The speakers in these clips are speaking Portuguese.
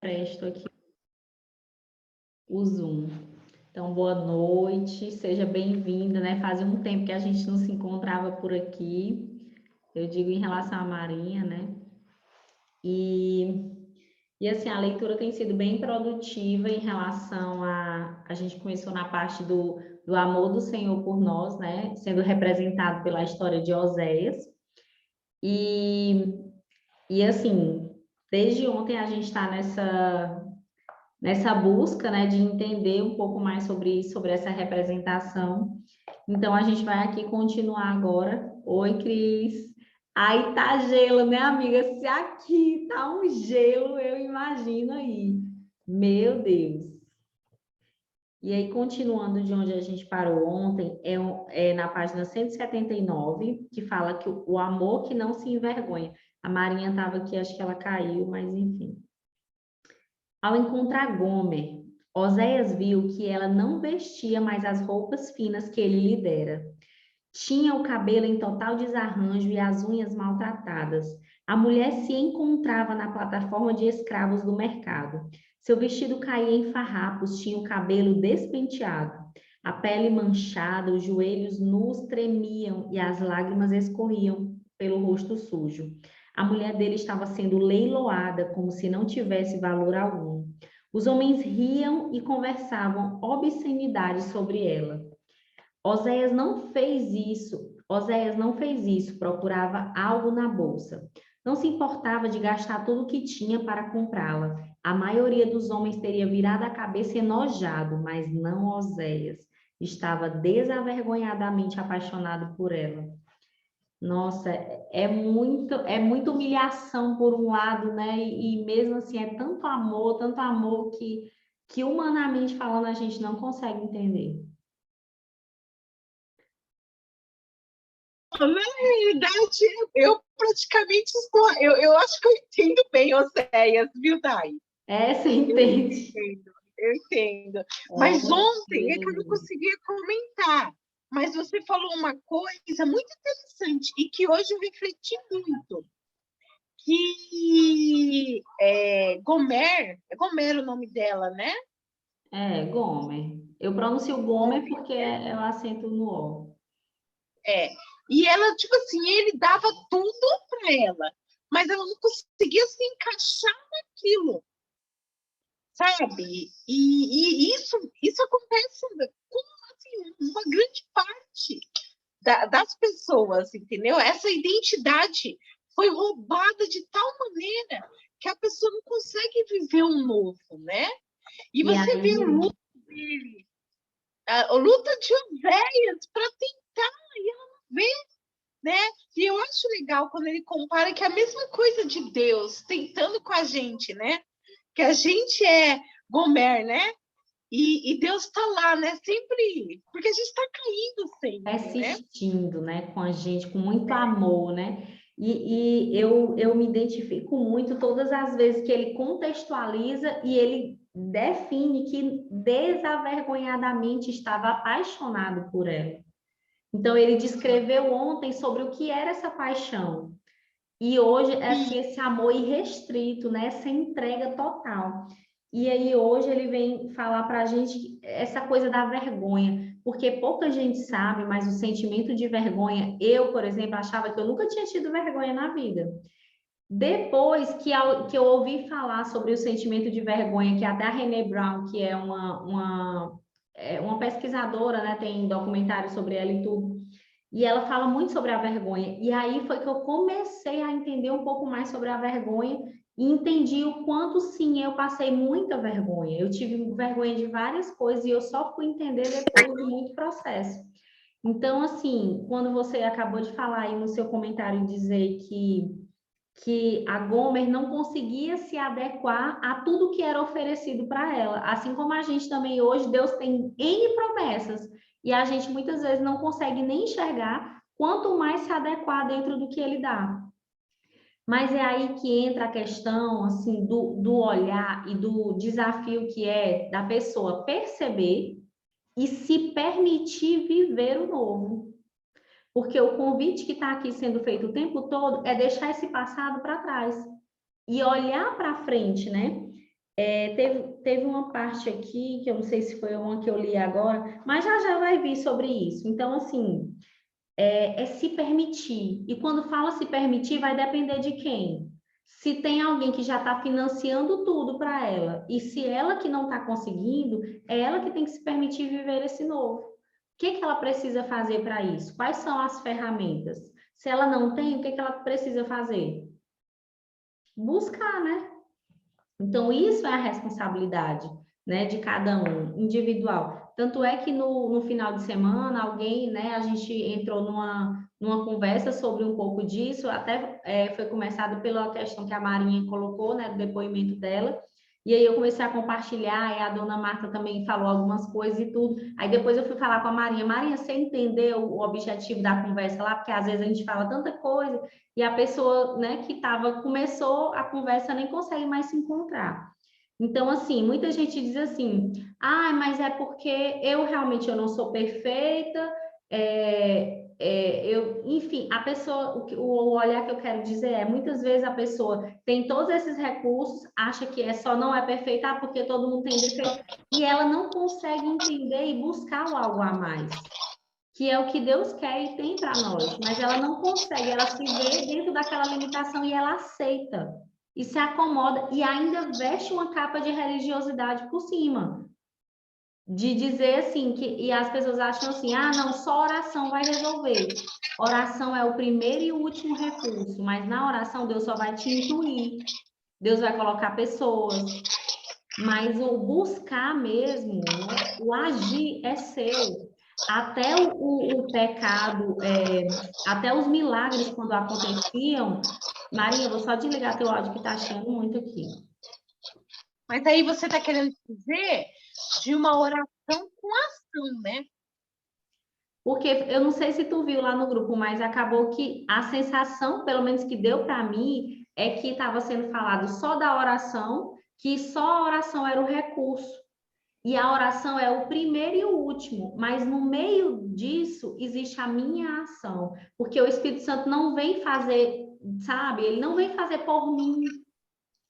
empresto aqui o Zoom. Então, boa noite, seja bem-vinda, né? Fazia um tempo que a gente não se encontrava por aqui, eu digo em relação à Marinha, né? E assim, a leitura tem sido bem produtiva em relação a gente começou na parte do amor do Senhor por nós, né? Sendo representado pela história de Oséias. E assim, desde ontem a gente está nessa busca, né, de entender um pouco mais sobre essa representação. Então, a gente vai aqui continuar agora. Oi, Cris. Aí tá gelo, né, amiga? Se aqui tá um gelo, eu imagino aí. Meu Deus. E aí, continuando de onde a gente parou ontem, é na página 179, que fala que o amor que não se envergonha. A Marinha estava aqui, acho que ela caiu, mas enfim. Ao encontrar Gomer, Oséias viu que ela não vestia mais as roupas finas que ele lhe dera. Tinha o cabelo em total desarranjo e as unhas maltratadas. A mulher se encontrava na plataforma de escravos do mercado. Seu vestido caía em farrapos, tinha o cabelo despenteado. A pele manchada, os joelhos nus tremiam e as lágrimas escorriam pelo rosto sujo. A mulher dele estava sendo leiloada como se não tivesse valor algum. Os homens riam e conversavam obscenidades sobre ela. Oséias não fez isso, procurava algo na bolsa. Não se importava de gastar tudo o que tinha para comprá-la. A maioria dos homens teria virado a cabeça enojado, mas não Oséias. Estava desavergonhadamente apaixonado por ela. Nossa, é muita humilhação por um lado, né? E mesmo assim é tanto amor que humanamente falando a gente não consegue entender. Na realidade, eu praticamente estou. Eu acho que eu entendo bem Oséias, viu, Dai? É, você Eu entende? entendo, eu entendo. Mas ontem é que eu não Ok. conseguia comentar. Mas você falou uma coisa muito interessante e que hoje eu refleti muito. Que é Gomer o nome dela, né? É, Gomer. Eu pronuncio Gomer porque é o acento no O. É. E ela, tipo assim, ele dava tudo para ela, mas ela não conseguia se encaixar naquilo, sabe? E isso acontece com assim, uma grande parte das pessoas, entendeu? Essa identidade foi roubada de tal maneira que a pessoa não consegue viver um novo, né? E E você vê o aí, luto dele, a luta de Oséias para tentar, e ela não vê, né? E eu acho legal quando ele compara que é a mesma coisa de Deus tentando com a gente, né? Que a gente é Gomer, né? E Deus está lá, né? Sempre, porque a gente está caindo sempre, né? persistindo, né, com a gente, com muito amor, né? E eu me identifico muito todas as vezes que ele contextualiza e ele define que desavergonhadamente estava apaixonado por ela. Então, ele descreveu ontem sobre o que era essa paixão. E hoje, assim, esse amor irrestrito, né? Essa entrega total. E aí, hoje, ele vem falar para a gente essa coisa da vergonha, porque pouca gente sabe, mas o sentimento de vergonha, eu, por exemplo, achava que eu nunca tinha tido vergonha na vida. Depois que eu ouvi falar sobre o sentimento de vergonha, que até a Brené Brown, que é uma pesquisadora, né? Tem documentário sobre ela e tudo. E ela fala muito sobre a vergonha. E aí foi que eu comecei a entender um pouco mais sobre a vergonha e entendi o quanto, sim, eu passei muita vergonha. Eu tive vergonha de várias coisas e eu só fui entender depois de muito processo. Então, assim, quando você acabou de falar aí no seu comentário dizer que a Gomer não conseguia se adequar a tudo que era oferecido para ela. Assim como a gente também hoje, Deus tem N promessas e a gente muitas vezes não consegue nem enxergar, quanto mais se adequar dentro do que ele dá. Mas é aí que entra a questão assim do olhar e do desafio que é da pessoa perceber e se permitir viver o novo. Porque o convite que está aqui sendo feito o tempo todo é deixar esse passado para trás e olhar para frente, né? teve uma parte aqui, que eu não sei se foi uma que eu li agora, mas já vai vir sobre isso. Então, assim, se permitir. E quando fala se permitir, vai depender de quem? Se tem alguém que já está financiando tudo para ela, e se ela que não está conseguindo, é ela que tem que se permitir viver esse novo. O que ela precisa fazer para isso? Quais são as ferramentas? Se ela não tem, o que ela precisa fazer? Buscar, né? Então, isso é a responsabilidade, né, de cada um, individual. Tanto é que no final de semana, alguém, né, a gente entrou numa conversa sobre um pouco disso, até foi começado pela questão que a Marinha colocou, né, do depoimento dela, e aí eu comecei a compartilhar, e a dona Marta também falou algumas coisas e tudo. Aí depois eu fui falar com a Marinha. Marinha, você entendeu o objetivo da conversa lá? Porque às vezes a gente fala tanta coisa, e a pessoa, né, que começou a conversa nem consegue mais se encontrar. Então, assim, muita gente diz assim, mas é porque eu não sou perfeita, enfim, a pessoa, o olhar que eu quero dizer muitas vezes a pessoa tem todos esses recursos, acha que só não é perfeita, porque todo mundo tem defeito, e ela não consegue entender e buscar o algo a mais, que é o que Deus quer e tem para nós, mas ela não consegue, ela se vê dentro daquela limitação e ela aceita, e se acomoda, e ainda veste uma capa de religiosidade por cima, de dizer assim, e as pessoas acham assim, não, só oração vai resolver. Oração é o primeiro e o último recurso, mas na oração Deus só vai te incluir, Deus vai colocar pessoas, mas o buscar mesmo, né, o agir é seu. Até o pecado, até os milagres quando aconteciam. Maria, vou só desligar teu áudio que tá chiando muito aqui. Mas aí você está querendo dizer de uma oração com ação, né? Porque eu não sei se tu viu lá no grupo, mas acabou que a sensação, pelo menos que deu para mim, é que estava sendo falado só da oração, que só a oração era o recurso. E a oração é o primeiro e o último, mas no meio disso existe a minha ação, porque o Espírito Santo não vem fazer, sabe? Ele não vem fazer por mim.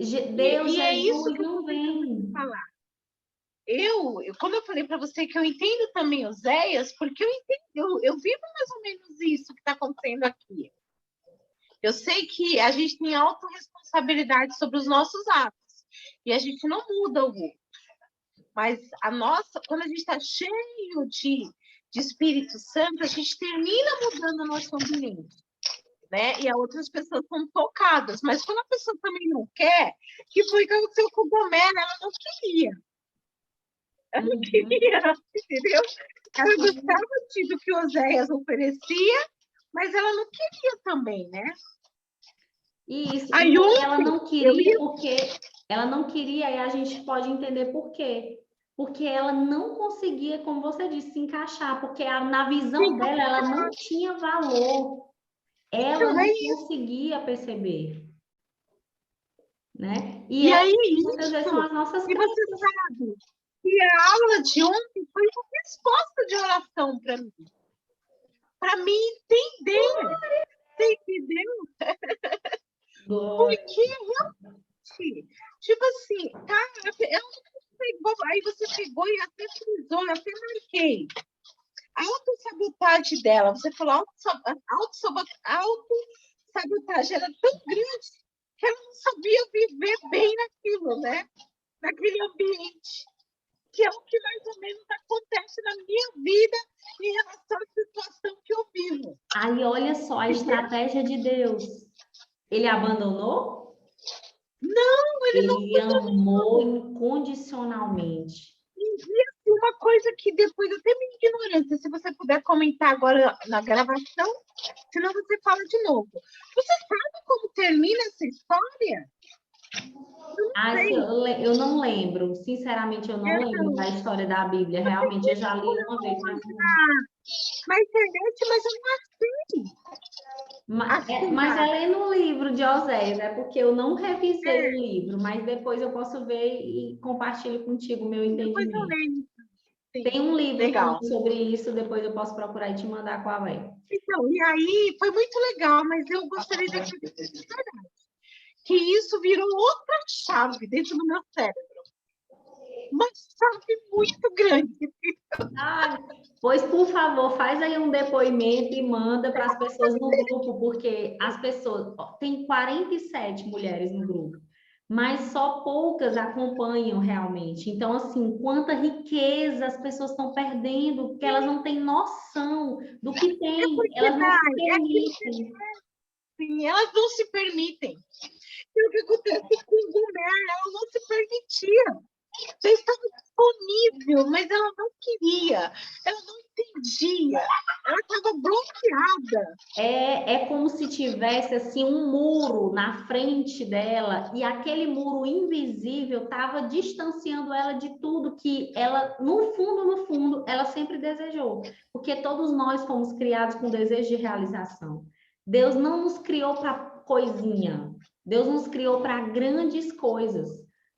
Deus, e é isso Jesus, que eu não estou tentando vem. falar. Como eu falei para você que eu entendo também Oséias, porque eu vivo mais ou menos isso que está acontecendo aqui. Eu sei que a gente tem autorresponsabilidade sobre os nossos atos e a gente não muda o outro. Mas quando a gente está cheio de Espírito Santo, a gente termina mudando o nosso ambiente, né? E as outras pessoas são tocadas. Mas quando a pessoa também não quer, que foi o que aconteceu com o Gomé, ela não queria. Ela não queria, entendeu? Ela gostava do que Oséias oferecia, mas ela não queria também, né? Isso, e aí ela não queria porque ela não queria, e a gente pode entender por quê. Porque ela não conseguia, como você disse, se encaixar, porque na visão dela ela não tinha valor. Ela não conseguia perceber, né? E aí, muitas vezes são as nossas e você sabe que a aula de ontem foi uma resposta de oração para mim entender. Você entendeu? Porque realmente, tipo assim, tá? Aí você pegou e até frisou, eu até marquei. A autossabotagem dela, você falou autossabotagem era tão grande que ela não sabia viver bem naquilo, né? Naquele ambiente. Que é o que mais ou menos acontece na minha vida em relação à situação que eu vivo. Aí olha só a estratégia de Deus. Ele abandonou? Não, ele não amou incondicionalmente. E uma coisa que depois eu tenho minha ignorância, se você puder comentar agora na gravação, senão você fala de novo. Você sabe como termina essa história? Eu não lembro, sinceramente eu não lembro da história da Bíblia, realmente eu já li uma vez, mas na internet, mas eu não achei. Mas é lendo um livro de Oséias, é porque eu não revisei o livro, mas depois eu posso ver e compartilho contigo o meu entendimento. Depois eu leio. Tem um livro falando sobre isso, depois eu posso procurar e te mandar qual é. Então, e aí foi muito legal, mas eu gostaria de acreditar de verdade que isso virou outra chave dentro do meu cérebro. uma chave muito grande. Ai, pois, por favor, faz aí um depoimento e manda para as pessoas no grupo, porque as pessoas, ó, tem 47 mulheres no grupo, mas só poucas acompanham realmente. Então, assim, quanta riqueza as pessoas estão perdendo, porque elas não têm noção do que É tem, porque, elas não se Dai, é aquilo que permitem. assim, elas não se permitem. E o que acontece com o Gomer, ela não se permitia. Já estava disponível, mas ela não queria, ela não entendia, ela estava bloqueada. É como se tivesse assim um muro na frente dela e aquele muro invisível estava distanciando ela de tudo que ela, no fundo, ela sempre desejou. Porque todos nós fomos criados com desejo de realização. Deus não nos criou para coisinha. Deus nos criou para grandes coisas,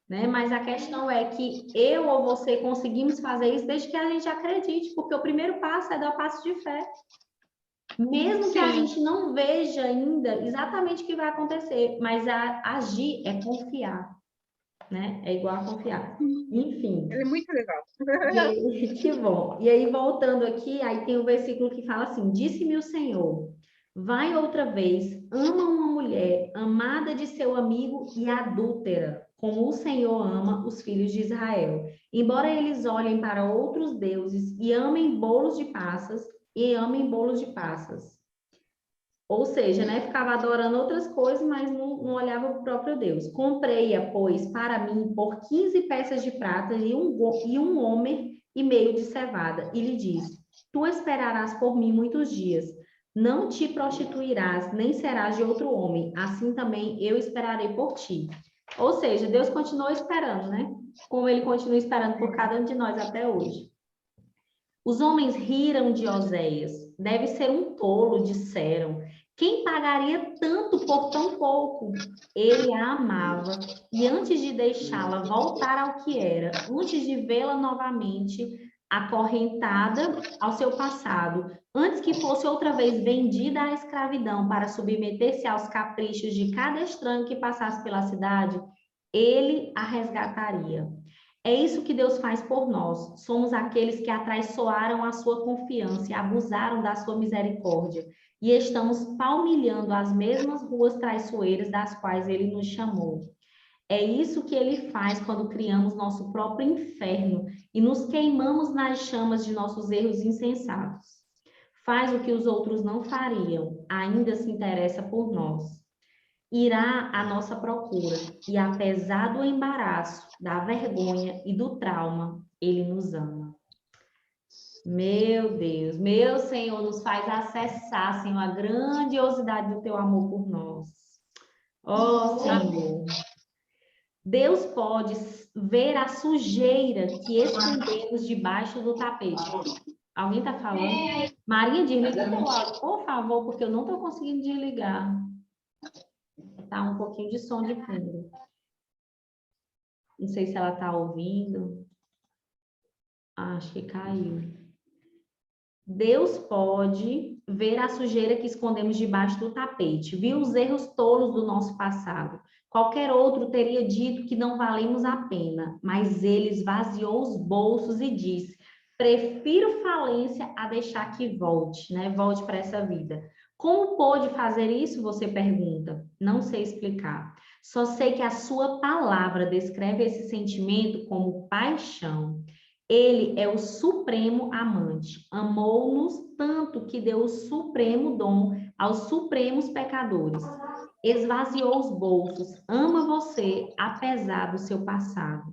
né? Mas a questão é que eu ou você conseguimos fazer isso desde que a gente acredite, porque o primeiro passo é dar o passo de fé. Mesmo que a Sim. gente não veja ainda exatamente o que vai acontecer, mas agir é confiar, né? É igual a confiar. Enfim, Ela é muito legal. e aí, que bom. E aí, voltando aqui, aí tem o versículo que fala assim: Disse-me o Senhor, vai outra vez, ama uma mulher amada de seu amigo e adúltera, como o Senhor ama os filhos de Israel. Embora eles olhem para outros deuses e amem bolos de passas, e amem bolos de passas. Ou seja, né, ficava adorando outras coisas, mas não olhava para o próprio Deus. Comprei-a, pois, para mim, por 15 peças de prata e um homer e meio de cevada. E lhe disse: Tu esperarás por mim muitos dias. Não te prostituirás, nem serás de outro homem. Assim também eu esperarei por ti. Ou seja, Deus continuou esperando, né? Como ele continua esperando por cada um de nós até hoje. Os homens riram de Oséias. Deve ser um tolo, disseram. Quem pagaria tanto por tão pouco? Ele a amava e antes de deixá-la voltar ao que era, antes de vê-la novamente acorrentada ao seu passado, antes que fosse outra vez vendida à escravidão para submeter-se aos caprichos de cada estranho que passasse pela cidade, ele a resgataria. É isso que Deus faz por nós. Somos aqueles que atraiçoaram a sua confiança e abusaram da sua misericórdia. E estamos palmilhando as mesmas ruas traiçoeiras das quais ele nos chamou. É isso que ele faz quando criamos nosso próprio inferno e nos queimamos nas chamas de nossos erros insensatos. Faz o que os outros não fariam, ainda se interessa por nós. Irá à nossa procura, e apesar do embaraço, da vergonha e do trauma, ele nos ama. Meu Deus, meu Senhor, nos faz acessar, Senhor, a grandiosidade do teu amor por nós. Ó, Senhor, Deus pode ver a sujeira que escondemos debaixo do tapete. Alguém está falando? Maria, desliga o teu áudio, por favor, porque eu não estou conseguindo desligar. Tá um pouquinho de som de fundo. Não sei se ela está ouvindo. Acho que caiu. Deus pode ver a sujeira que escondemos debaixo do tapete, viu os erros tolos do nosso passado. Qualquer outro teria dito que não valemos a pena, mas ele esvaziou os bolsos e disse: prefiro falência a deixar que volte, né? Volte para essa vida. Como pôde fazer isso? Você pergunta. Não sei explicar. Só sei que a sua palavra descreve esse sentimento como paixão. Ele é o supremo amante. Amou-nos tanto que deu o supremo dom aos supremos pecadores. Esvaziou os bolsos. Ama você, apesar do seu passado.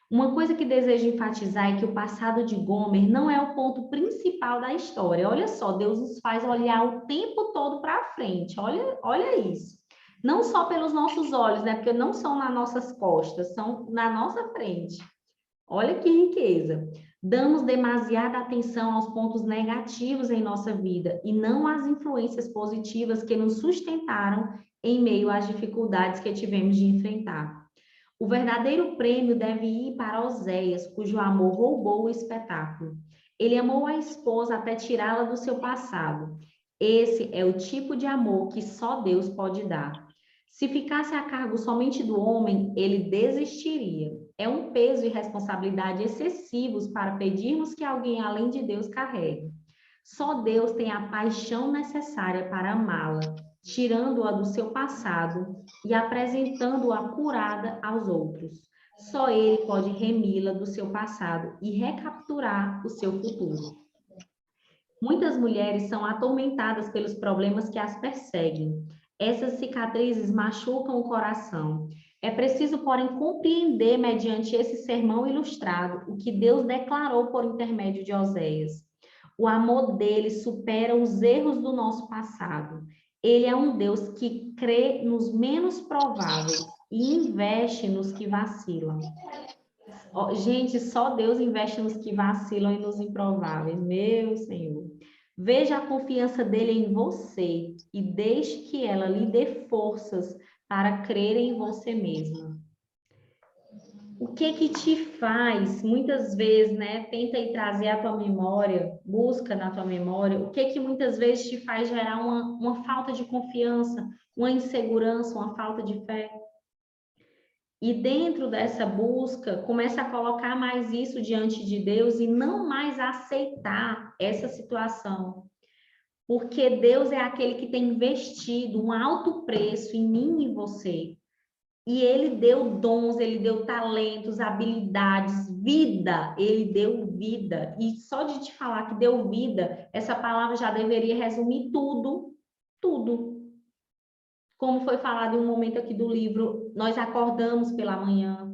Uma coisa que desejo enfatizar é que o passado de Gomer não é o ponto principal da história. Olha só, Deus nos faz olhar o tempo todo para frente. Olha isso. Não só pelos nossos olhos, né? Porque não são nas nossas costas, são na nossa frente. Olha que riqueza. Damos demasiada atenção aos pontos negativos em nossa vida e não às influências positivas que nos sustentaram em meio às dificuldades que tivemos de enfrentar. O verdadeiro prêmio deve ir para Oséias, cujo amor roubou o espetáculo. Ele amou a esposa até tirá-la do seu passado. Esse é o tipo de amor que só Deus pode dar. Se ficasse a cargo somente do homem, ele desistiria. é um peso e responsabilidade excessivos para pedirmos que alguém além de Deus carregue. Só Deus tem a paixão necessária para amá-la, tirando-a do seu passado e apresentando-a curada aos outros. Só Ele pode remi-la do seu passado e recapturar o seu futuro. Muitas mulheres são atormentadas pelos problemas que as perseguem. Essas cicatrizes machucam o coração. É preciso, porém, compreender, mediante esse sermão ilustrado, o que Deus declarou por intermédio de Oséias. O amor dele supera os erros do nosso passado. Ele é um Deus que crê nos menos prováveis e investe nos que vacilam. Gente, só Deus investe nos que vacilam e nos improváveis. Meu Senhor. Veja a confiança dele em você e deixe que ela lhe dê forças para crer em você mesma. O que te faz, muitas vezes, né? Tenta aí trazer à tua memória, busca na tua memória, o que muitas vezes te faz gerar uma falta de confiança, uma insegurança, uma falta de fé? E dentro dessa busca, começa a colocar mais isso diante de Deus e não mais aceitar essa situação. Porque Deus é aquele que tem investido um alto preço em mim e em você. E Ele deu dons, Ele deu talentos, habilidades, vida. Ele deu vida. E só de te falar que deu vida, essa palavra já deveria resumir tudo, tudo. Como foi falado em um momento aqui do livro, nós acordamos pela manhã.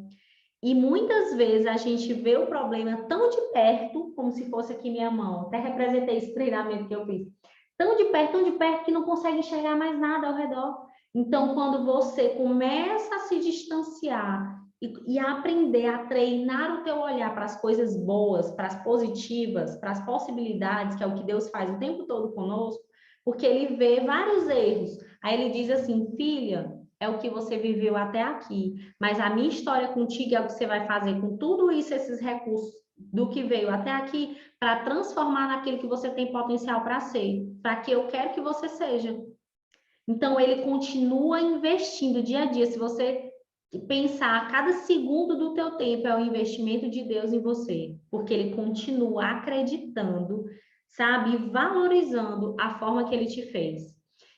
E muitas vezes a gente vê o problema tão de perto, como se fosse aqui minha mão. Até representei esse treinamento que eu fiz. Tão de perto, que não consegue enxergar mais nada ao redor. Então, quando você começa a se distanciar e a aprender a treinar o teu olhar para as coisas boas, para as positivas, para as possibilidades, que é o que Deus faz o tempo todo conosco, porque Ele vê vários erros. Aí Ele diz assim, filha, é o que você viveu até aqui, mas a minha história contigo é o que você vai fazer com tudo isso, esses recursos do que veio até aqui, para transformar naquilo que você tem potencial para ser, para que eu quero que você seja. Então, ele continua investindo dia a dia. Se você pensar, cada segundo do teu tempo é um investimento de Deus em você, porque ele continua acreditando, sabe, e valorizando a forma que ele te fez.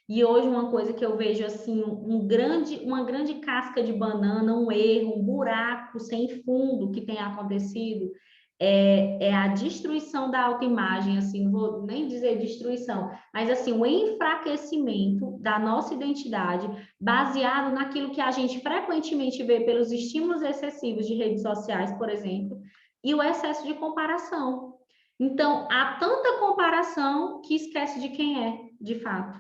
E hoje uma coisa que eu vejo assim, uma grande casca de banana, um erro, um buraco sem fundo que tem acontecido, é a destruição da autoimagem, assim, não vou nem dizer destruição, mas assim, o enfraquecimento da nossa identidade baseado naquilo que a gente frequentemente vê pelos estímulos excessivos de redes sociais, por exemplo, e o excesso de comparação. Então, há tanta comparação que esquece de quem é, de fato.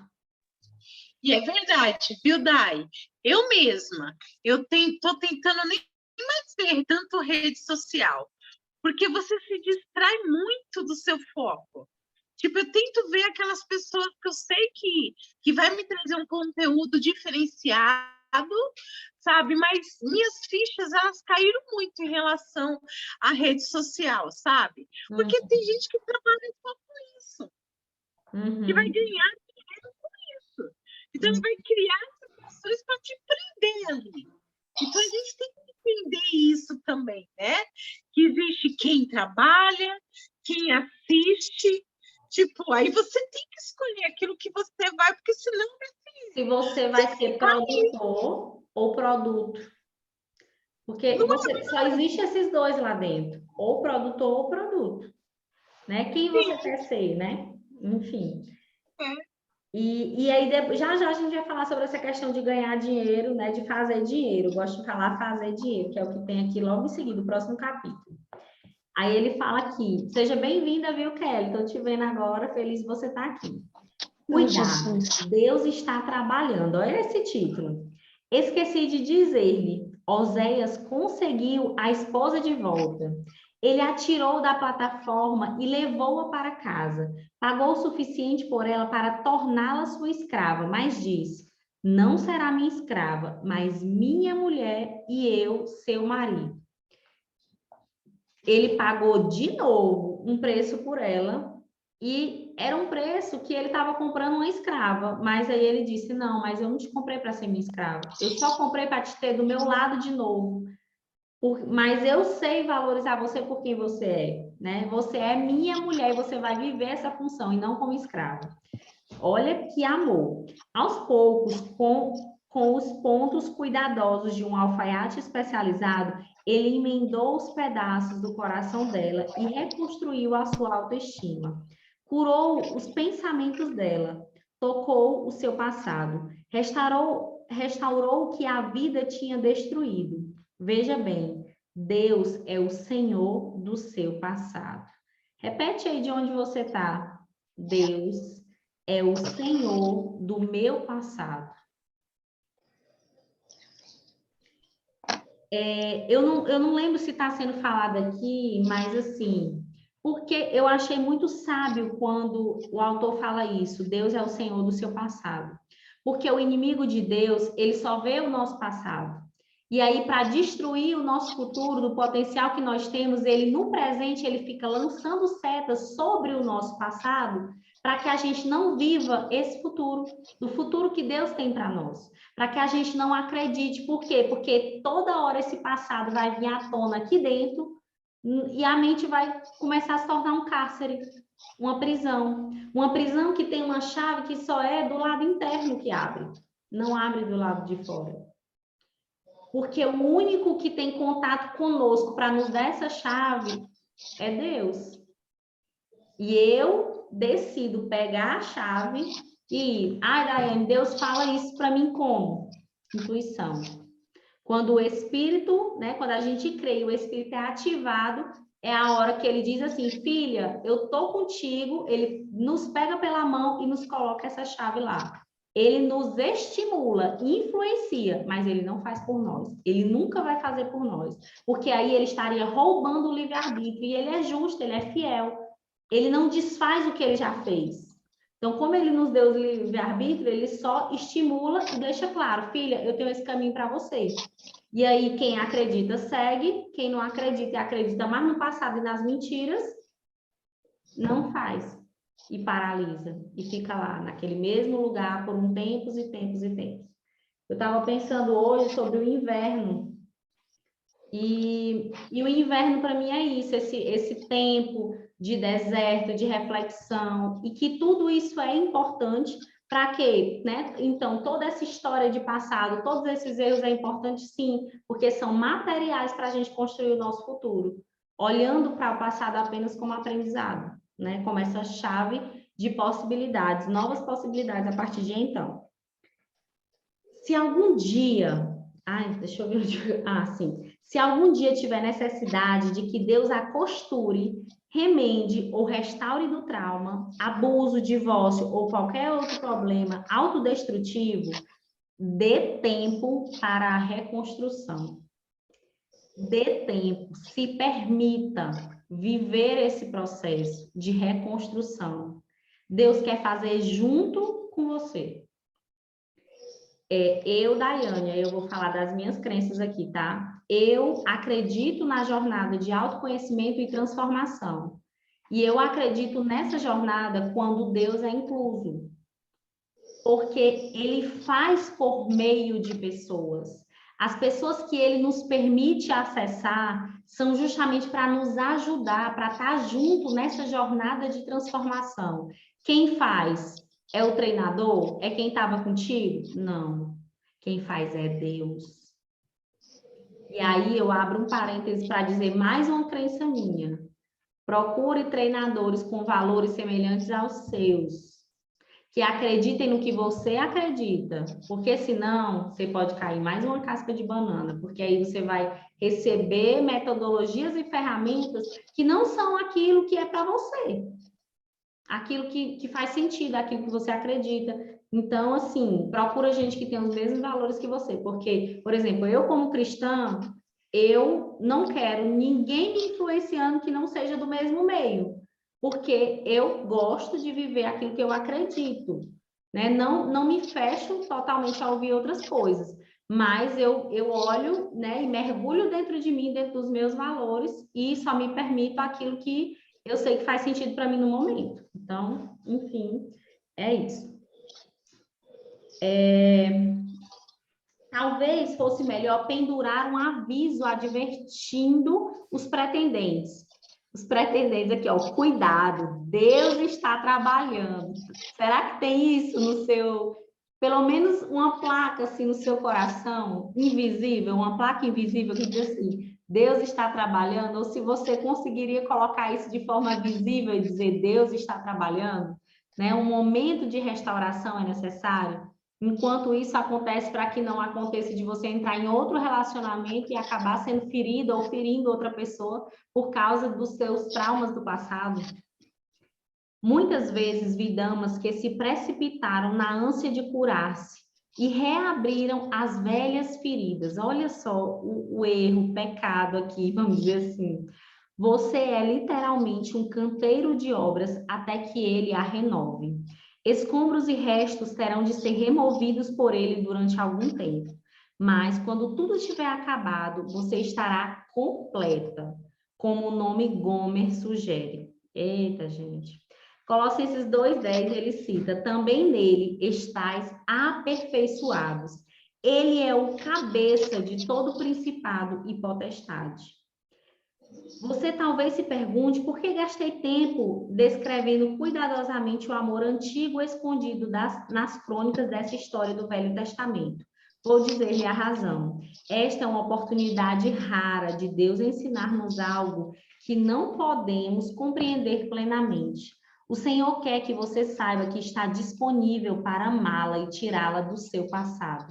E é verdade, viu, Dai? Eu mesma, tô tentando nem mais ver tanto rede social, porque você se distrai muito do seu foco. Tipo, eu tento ver aquelas pessoas que eu sei que vai me trazer um conteúdo diferenciado, sabe? Mas minhas fichas, elas caíram muito em relação à rede social, sabe? Porque tem gente que trabalha só com isso, que vai ganhar dinheiro com isso. Então, ele vai criar situações para te prender ali. Então, a gente tem que entender isso também, né? Que existe quem trabalha, quem assiste. Tipo, aí você tem que escolher aquilo que você vai, porque senão... Se você vai ser produtor ou produto. Porque só existe esses dois lá dentro. Ou produtor ou produto. Né? Quem você quer ser, né? Enfim. E aí, já a gente vai falar sobre essa questão de ganhar dinheiro, né? De fazer dinheiro. Eu gosto de falar fazer dinheiro, que é o que tem aqui logo em seguida, o próximo capítulo. Aí ele fala aqui, seja bem-vinda, viu, Kelly? Estou te vendo agora, feliz de você estar aqui. Cuidado, Deus está trabalhando. Olha esse título. Esqueci de dizer-lhe, Oséias conseguiu a esposa de volta. Ele a tirou da plataforma e levou-a para casa. Pagou o suficiente por ela para torná-la sua escrava, mas disse, não será minha escrava, mas minha mulher e eu, seu marido. Ele pagou de novo um preço por ela e era um preço que ele estava comprando uma escrava, mas aí ele disse, não, mas eu não te comprei para ser minha escrava, eu só comprei para te ter do meu lado de novo, Mas eu sei valorizar você por quem você é, né? Você é minha mulher e você vai viver essa função e não como escravo. Olha que amor. Aos poucos, com os pontos cuidadosos de um alfaiate especializado, ele emendou os pedaços do coração dela e reconstruiu a sua autoestima. Curou os pensamentos dela, tocou o seu passado, restaurou o que a vida tinha destruído. Veja bem, Deus é o Senhor do seu passado. Repete aí de onde você está. Deus é o Senhor do meu passado. Eu não lembro se está sendo falado aqui, mas assim, porque eu achei muito sábio quando o autor fala isso, Deus é o Senhor do seu passado. Porque o inimigo de Deus, ele só vê o nosso passado. E aí, para destruir o nosso futuro, do potencial que nós temos, ele no presente, ele fica lançando setas sobre o nosso passado, para que a gente não viva esse futuro, do futuro que Deus tem para nós. Para que a gente não acredite. Por quê? Porque toda hora esse passado vai vir à tona aqui dentro e a mente vai começar a se tornar um cárcere, uma prisão que tem uma chave que só é do lado interno que abre, não abre do lado de fora. Porque o único que tem contato conosco para nos dar essa chave é Deus. E eu decido pegar a chave e, Daiane, Deus fala isso para mim como? Intuição. Quando o Espírito, né, quando a gente crê, o Espírito é ativado, é a hora que ele diz assim, filha, eu tô contigo, ele nos pega pela mão e nos coloca essa chave lá. Ele nos estimula, influencia, mas ele não faz por nós. Ele nunca vai fazer por nós, porque aí ele estaria roubando o livre-arbítrio, e ele é justo, ele é fiel. Ele não desfaz o que ele já fez. Então, como ele nos deu o livre-arbítrio, ele só estimula e deixa claro, filha, eu tenho esse caminho para você. E aí, quem acredita, segue. Quem não acredita e acredita mais no passado e nas mentiras, não faz. E paralisa. E fica lá, naquele mesmo lugar, por tempos e tempos e tempos. Eu estava pensando hoje sobre o inverno. E o inverno, para mim, é isso, esse tempo de deserto, de reflexão, e que tudo isso é importante para quê? Né? Então, toda essa história de passado, todos esses erros é importante, sim, porque são materiais para a gente construir o nosso futuro, olhando para o passado apenas como aprendizado, né? Como essa chave de possibilidades, novas possibilidades a partir de então. Se algum dia... deixa eu ver. Sim. Se algum dia tiver necessidade de que Deus a costure, remende ou restaure do trauma, abuso, divórcio ou qualquer outro problema autodestrutivo, dê tempo para a reconstrução. Dê tempo, se permita viver esse processo de reconstrução. Deus quer fazer junto com você. Daiane, eu vou falar das minhas crenças aqui, tá? Eu acredito na jornada de autoconhecimento e transformação. E eu acredito nessa jornada quando Deus é incluso. Porque ele faz por meio de pessoas. As pessoas que ele nos permite acessar são justamente para nos ajudar, para estar junto nessa jornada de transformação. Quem faz? É o treinador? É quem estava contigo? Não. Quem faz é Deus. E aí eu abro um parêntese para dizer mais uma crença minha. Procure treinadores com valores semelhantes aos seus, que acreditem no que você acredita, porque senão você pode cair mais uma casca de banana, porque aí você vai receber metodologias e ferramentas que não são aquilo que é para você, aquilo que faz sentido, aquilo que você acredita. Então, assim, procura gente que tem os mesmos valores que você, porque, por exemplo, eu como cristã, eu não quero ninguém me influenciando que não seja do mesmo meio, porque eu gosto de viver aquilo que eu acredito, né? Não me fecho totalmente a ouvir outras coisas, mas eu olho, né, e mergulho dentro de mim, dentro dos meus valores, e só me permito aquilo que eu sei que faz sentido para mim no momento. Então, enfim, é isso. talvez fosse melhor pendurar um aviso advertindo os pretendentes. Os pretendentes aqui, ó, cuidado, Deus está trabalhando. Será que tem isso no seu, pelo menos uma placa assim no seu coração, invisível, uma placa invisível que diz assim, Deus está trabalhando? Ou se você conseguiria colocar isso de forma visível e dizer, Deus está trabalhando, né? Um momento de restauração é necessário. Enquanto isso acontece, para que não aconteça de você entrar em outro relacionamento e acabar sendo ferido ou ferindo outra pessoa por causa dos seus traumas do passado. Muitas vezes vi damas que se precipitaram na ânsia de curar-se e reabriram as velhas feridas. Olha só o erro, o pecado aqui, vamos dizer assim. Você é literalmente um canteiro de obras até que ele a renove. Escombros e restos terão de ser removidos por ele durante algum tempo. Mas quando tudo estiver acabado, você estará completa, como o nome Gomer sugere. Eita, gente. Colossenses 2:10, ele cita, também nele estáis aperfeiçoados. Ele é o cabeça de todo principado e potestade. Você talvez se pergunte por que gastei tempo descrevendo cuidadosamente o amor antigo escondido nas crônicas dessa história do Velho Testamento. Vou dizer-lhe a razão. Esta é uma oportunidade rara de Deus ensinar-nos algo que não podemos compreender plenamente. O Senhor quer que você saiba que está disponível para amá-la e tirá-la do seu passado.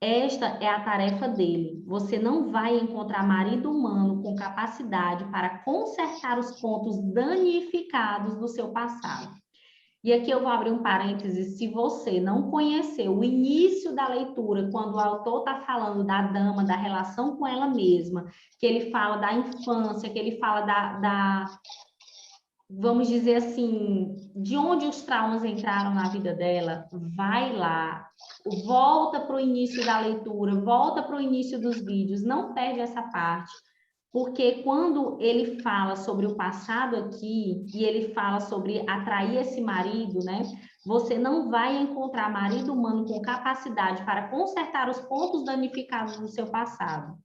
Esta é a tarefa dele. Você não vai encontrar marido humano com capacidade para consertar os pontos danificados do seu passado. E aqui eu vou abrir um parênteses. Se você não conheceu o início da leitura, quando o autor está falando da dama, da relação com ela mesma, que ele fala da infância, que ele fala vamos dizer assim, de onde os traumas entraram na vida dela, vai lá, volta para o início da leitura, volta para o início dos vídeos, não perde essa parte, porque quando ele fala sobre o passado aqui, e ele fala sobre atrair esse marido, né? Você não vai encontrar marido humano com capacidade para consertar os pontos danificados do seu passado.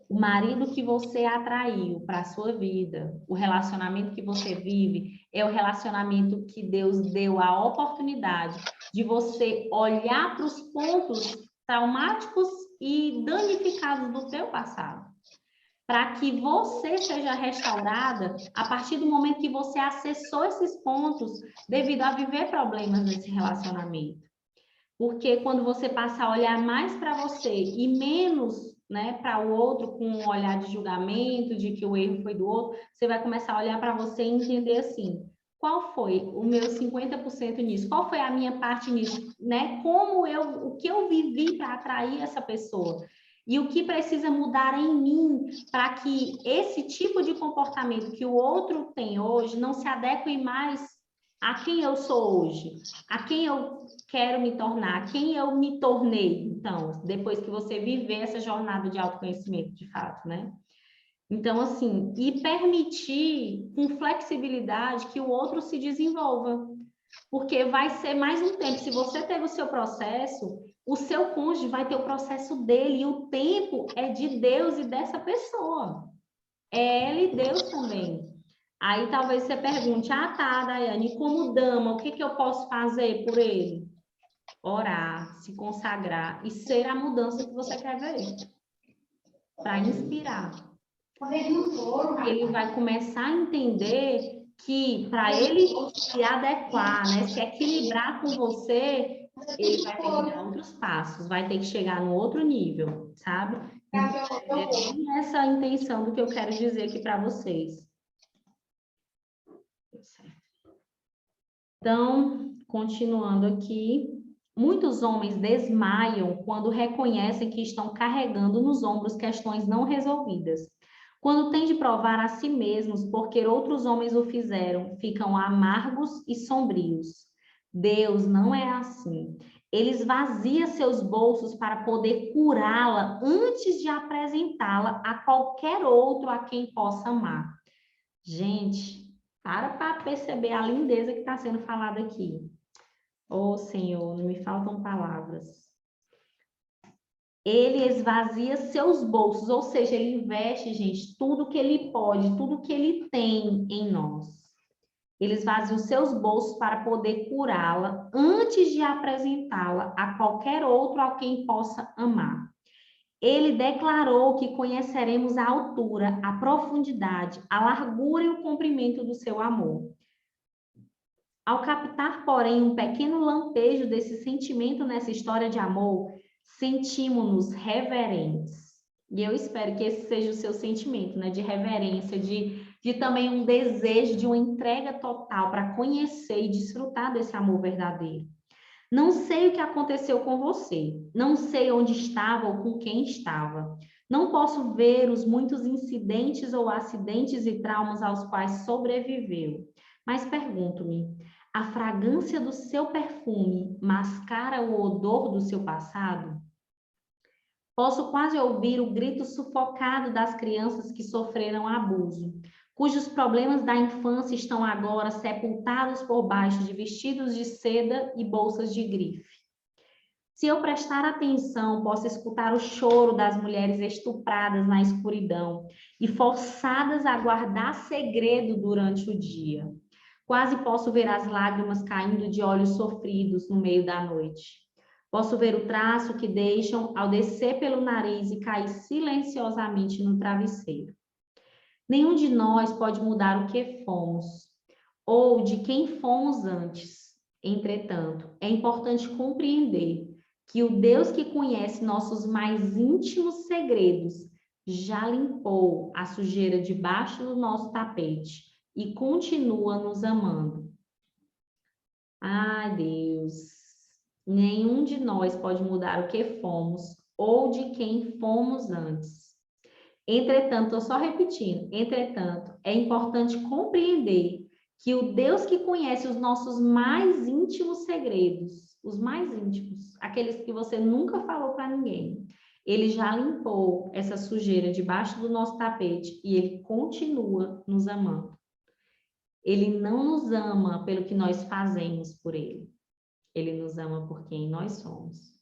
O marido que você atraiu para a sua vida, o relacionamento que você vive, é o relacionamento que Deus deu a oportunidade de você olhar para os pontos traumáticos e danificados do teu passado, para que você seja restaurada a partir do momento que você acessou esses pontos devido a viver problemas nesse relacionamento. Porque quando você passa a olhar mais para você e menos, né, para o outro com um olhar de julgamento, de que o erro foi do outro, você vai começar a olhar para você e entender assim, qual foi o meu 50% nisso? Qual foi a minha parte nisso, né? O que eu vivi para atrair essa pessoa? E o que precisa mudar em mim para que esse tipo de comportamento que o outro tem hoje não se adeque mais a quem eu sou hoje, a quem eu quero me tornar, a quem eu me tornei, então, depois que você viver essa jornada de autoconhecimento, de fato, né? Então, assim, e permitir com flexibilidade que o outro se desenvolva, porque vai ser mais um tempo. Se você teve o seu processo, o seu cônjuge vai ter o processo dele, e o tempo é de Deus e dessa pessoa. É ele e Deus também. Aí talvez você pergunte, tá, Daiane, como dama, o que eu posso fazer por ele? Orar, se consagrar e ser a mudança que você quer ver. Para inspirar. Ele vai começar a entender que para ele se adequar, né, se equilibrar com você, ele vai ter que dar outros passos, vai ter que chegar no outro nível, sabe? Então, é bem essa a intenção do que eu quero dizer aqui para vocês. Então, continuando aqui, muitos homens desmaiam quando reconhecem que estão carregando nos ombros questões não resolvidas. Quando têm de provar a si mesmos porque outros homens o fizeram, ficam amargos e sombrios. Deus não é assim. Ele esvazia seus bolsos para poder curá-la antes de apresentá-la a qualquer outro a quem possa amar. Gente, para perceber a lindeza que está sendo falada aqui. Oh, Senhor, não me faltam palavras. Ele esvazia seus bolsos, ou seja, ele investe, gente, tudo que ele pode, tudo que ele tem em nós. Ele esvazia os seus bolsos para poder curá-la antes de apresentá-la a qualquer outro a quem possa amar. Ele declarou que conheceremos a altura, a profundidade, a largura e o comprimento do seu amor. Ao captar, porém, um pequeno lampejo desse sentimento nessa história de amor, sentimos-nos reverentes. E eu espero que esse seja o seu sentimento, né? De reverência, de também um desejo de uma entrega total para conhecer e desfrutar desse amor verdadeiro. Não sei o que aconteceu com você, não sei onde estava ou com quem estava. Não posso ver os muitos incidentes ou acidentes e traumas aos quais sobreviveu. Mas pergunto-me, a fragrância do seu perfume mascara o odor do seu passado? Posso quase ouvir o grito sufocado das crianças que sofreram abuso, cujos problemas da infância estão agora sepultados por baixo de vestidos de seda e bolsas de grife. Se eu prestar atenção, posso escutar o choro das mulheres estupradas na escuridão e forçadas a guardar segredo durante o dia. Quase posso ver as lágrimas caindo de olhos sofridos no meio da noite. Posso ver o traço que deixam ao descer pelo nariz e cair silenciosamente no travesseiro. Nenhum de nós pode mudar o que fomos ou de quem fomos antes. Entretanto, é importante compreender que o Deus que conhece nossos mais íntimos segredos já limpou a sujeira debaixo do nosso tapete e continua nos amando. Ai, Deus, nenhum de nós pode mudar o que fomos ou de quem fomos antes. Entretanto, estou só repetindo, entretanto, é importante compreender que o Deus que conhece os nossos mais íntimos segredos, os mais íntimos, aqueles que você nunca falou para ninguém, ele já limpou essa sujeira debaixo do nosso tapete e ele continua nos amando. Ele não nos ama pelo que nós fazemos por ele. Ele nos ama por quem nós somos.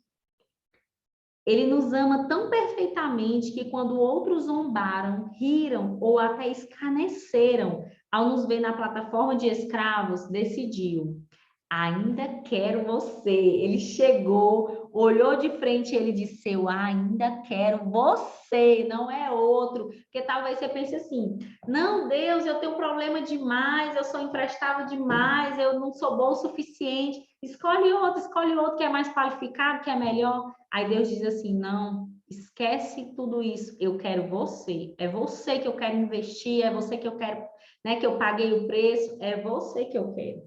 Ele nos ama tão perfeitamente que quando outros zombaram, riram ou até escarneceram ao nos ver na plataforma de escravos, decidiu: ainda quero você. Ele chegou, olhou de frente e ele disse: eu ainda quero você, não é outro. Porque talvez você pense assim: não, Deus, eu tenho um problema demais, eu sou imprestável demais, eu não sou bom o suficiente. Escolhe outro que é mais qualificado, que é melhor. Aí Deus diz assim: não, esquece tudo isso, eu quero você. É você que eu quero investir, é você que eu quero, né, que eu paguei o preço, é você que eu quero.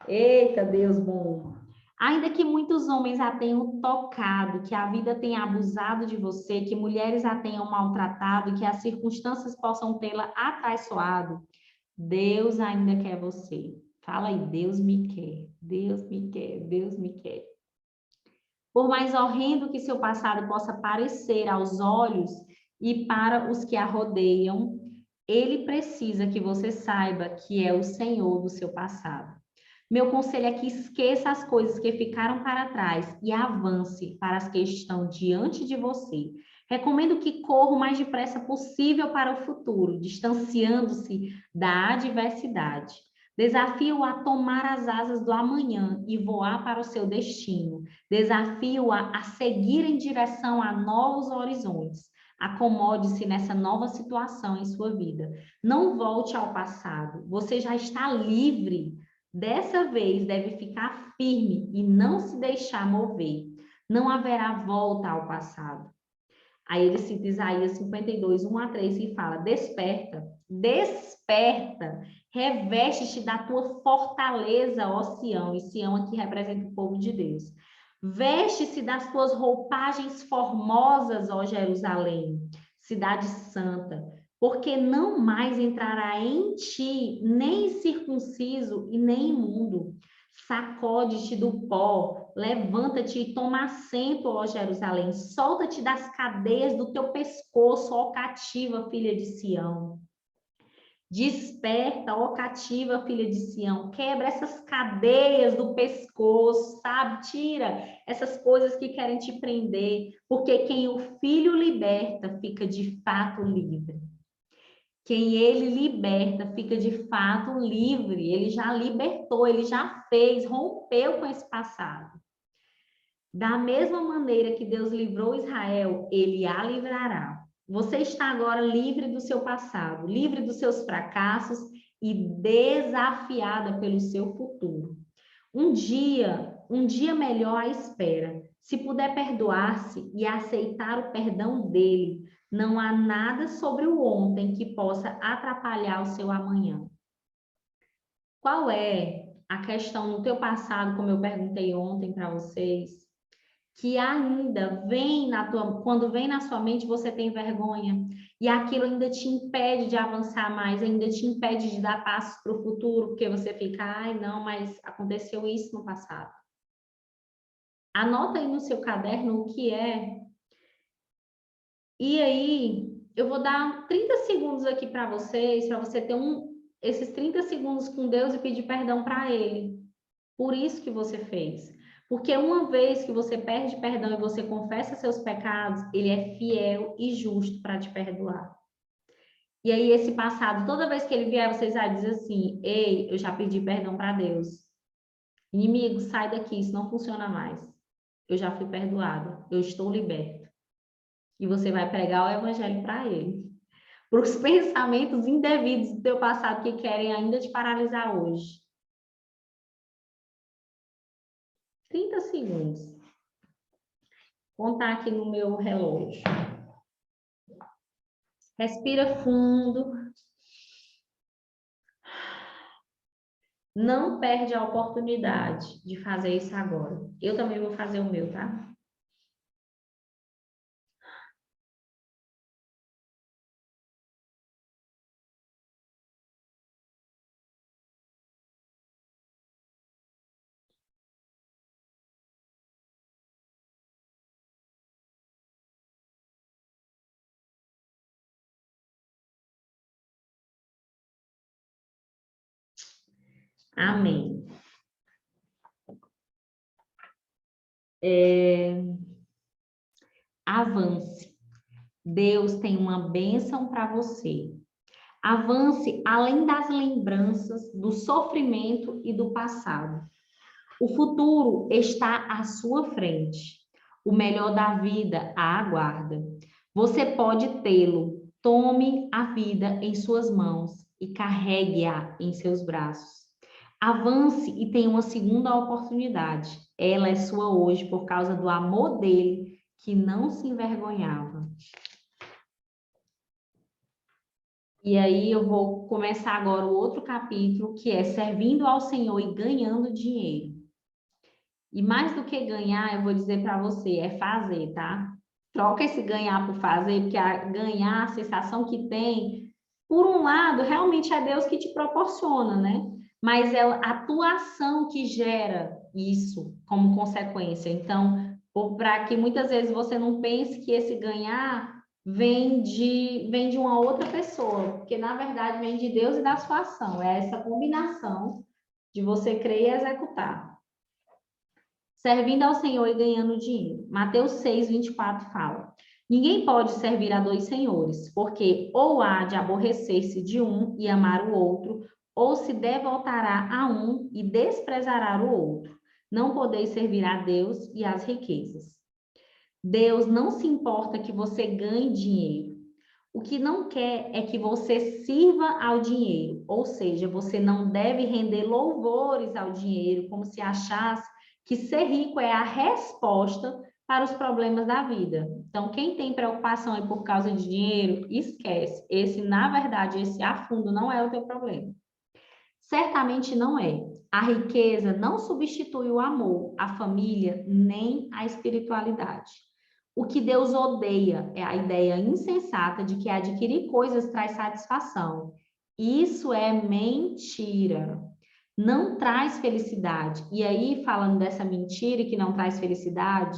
Eita, Deus bom. Ainda que muitos homens a tenham tocado, que a vida tenha abusado de você, que mulheres a tenham maltratado, que as circunstâncias possam tê-la atraiçoado, Deus ainda quer você. Fala aí, Deus me quer, Deus me quer, Deus me quer. Por mais horrendo que seu passado possa parecer aos olhos e para os que a rodeiam, ele precisa que você saiba que é o Senhor do seu passado. Meu conselho é que esqueça as coisas que ficaram para trás e avance para as que estão diante de você. Recomendo que corra o mais depressa possível para o futuro, distanciando-se da adversidade. Desafio-o a tomar as asas do amanhã e voar para o seu destino. Desafio-o a seguir em direção a novos horizontes. Acomode-se nessa nova situação em sua vida. Não volte ao passado. Você já está livre. Dessa vez deve ficar firme e não se deixar mover. Não haverá volta ao passado. Aí ele cita Isaías 52, 1 a 3 e fala: desperta, desperta, reveste-te da tua fortaleza, ó Sião. E Sião aqui representa o povo de Deus. Veste-se das tuas roupagens formosas, ó Jerusalém, cidade santa, porque não mais entrará em ti nem circunciso e nem imundo. Sacode-te do pó, levanta-te e toma assento, ó Jerusalém. Solta-te das cadeias do teu pescoço, ó cativa, filha de Sião. Desperta, ó cativa, filha de Sião, quebra essas cadeias do pescoço, sabe? Tira essas coisas que querem te prender, porque quem o Filho liberta fica de fato livre. Quem ele liberta fica de fato livre, ele já libertou, ele já fez, rompeu com esse passado. Da mesma maneira que Deus livrou Israel, ele a livrará. Você está agora livre do seu passado, livre dos seus fracassos e desafiada pelo seu futuro. Um dia melhor à espera. Se puder perdoar-se e aceitar o perdão dele, não há nada sobre o ontem que possa atrapalhar o seu amanhã. Qual é a questão no teu passado, como eu perguntei ontem para vocês, que ainda vem quando vem na sua mente, você tem vergonha, e aquilo ainda te impede de avançar mais, ainda te impede de dar passos para o futuro, porque você fica, ai, não, mas aconteceu isso no passado. Anota aí no seu caderno o que é. E aí, eu vou dar 30 segundos aqui para vocês, para você ter esses 30 segundos com Deus e pedir perdão para Ele. Por isso que você fez. Porque uma vez que você pede perdão e você confessa seus pecados, ele é fiel e justo para te perdoar. E aí esse passado, toda vez que ele vier, vocês vão dizer assim, ei, eu já pedi perdão para Deus. Inimigo, sai daqui, isso não funciona mais. Eu já fui perdoado, eu estou liberto. E você vai pregar o evangelho para ele. Para os pensamentos indevidos do teu passado que querem ainda te paralisar hoje. 30 segundos. Vou contar aqui no meu relógio. Respira fundo. Não perde a oportunidade de fazer isso agora. Eu também vou fazer o meu, tá? Amém. Avance. Deus tem uma bênção para você. Avance além das lembranças, do sofrimento e do passado. O futuro está à sua frente. O melhor da vida a aguarda. Você pode tê-lo. Tome a vida em suas mãos e carregue-a em seus braços. Avance e tenha uma segunda oportunidade. Ela é sua hoje por causa do amor dele, que não se envergonhava. E aí eu vou começar agora o outro capítulo, que é servindo ao Senhor e ganhando dinheiro. E mais do que ganhar, eu vou dizer para você, é fazer, tá? Troca esse ganhar por fazer, porque ganhar, a sensação que tem, por um lado, realmente é Deus que te proporciona, né? Mas é a atuação que gera isso como consequência. Então, para que muitas vezes você não pense que esse ganhar vem de uma outra pessoa, porque na verdade vem de Deus e da sua ação. É essa combinação de você crer e executar. Servindo ao Senhor e ganhando dinheiro. Mateus 6, 24 fala: ninguém pode servir a dois senhores, porque ou há de aborrecer-se de um e amar o outro, ou se devotará a um e desprezará o outro. Não podeis servir a Deus e às riquezas. Deus não se importa que você ganhe dinheiro. O que não quer é que você sirva ao dinheiro, ou seja, você não deve render louvores ao dinheiro, como se achasse que ser rico é a resposta para os problemas da vida. Então, quem tem preocupação aí por causa de dinheiro, esquece. Na verdade, esse afundo não é o teu problema. Certamente não é. A riqueza não substitui o amor, a família, nem a espiritualidade. O que Deus odeia é a ideia insensata de que adquirir coisas traz satisfação. Isso é mentira. Não traz felicidade. E aí, falando dessa mentira que não traz felicidade,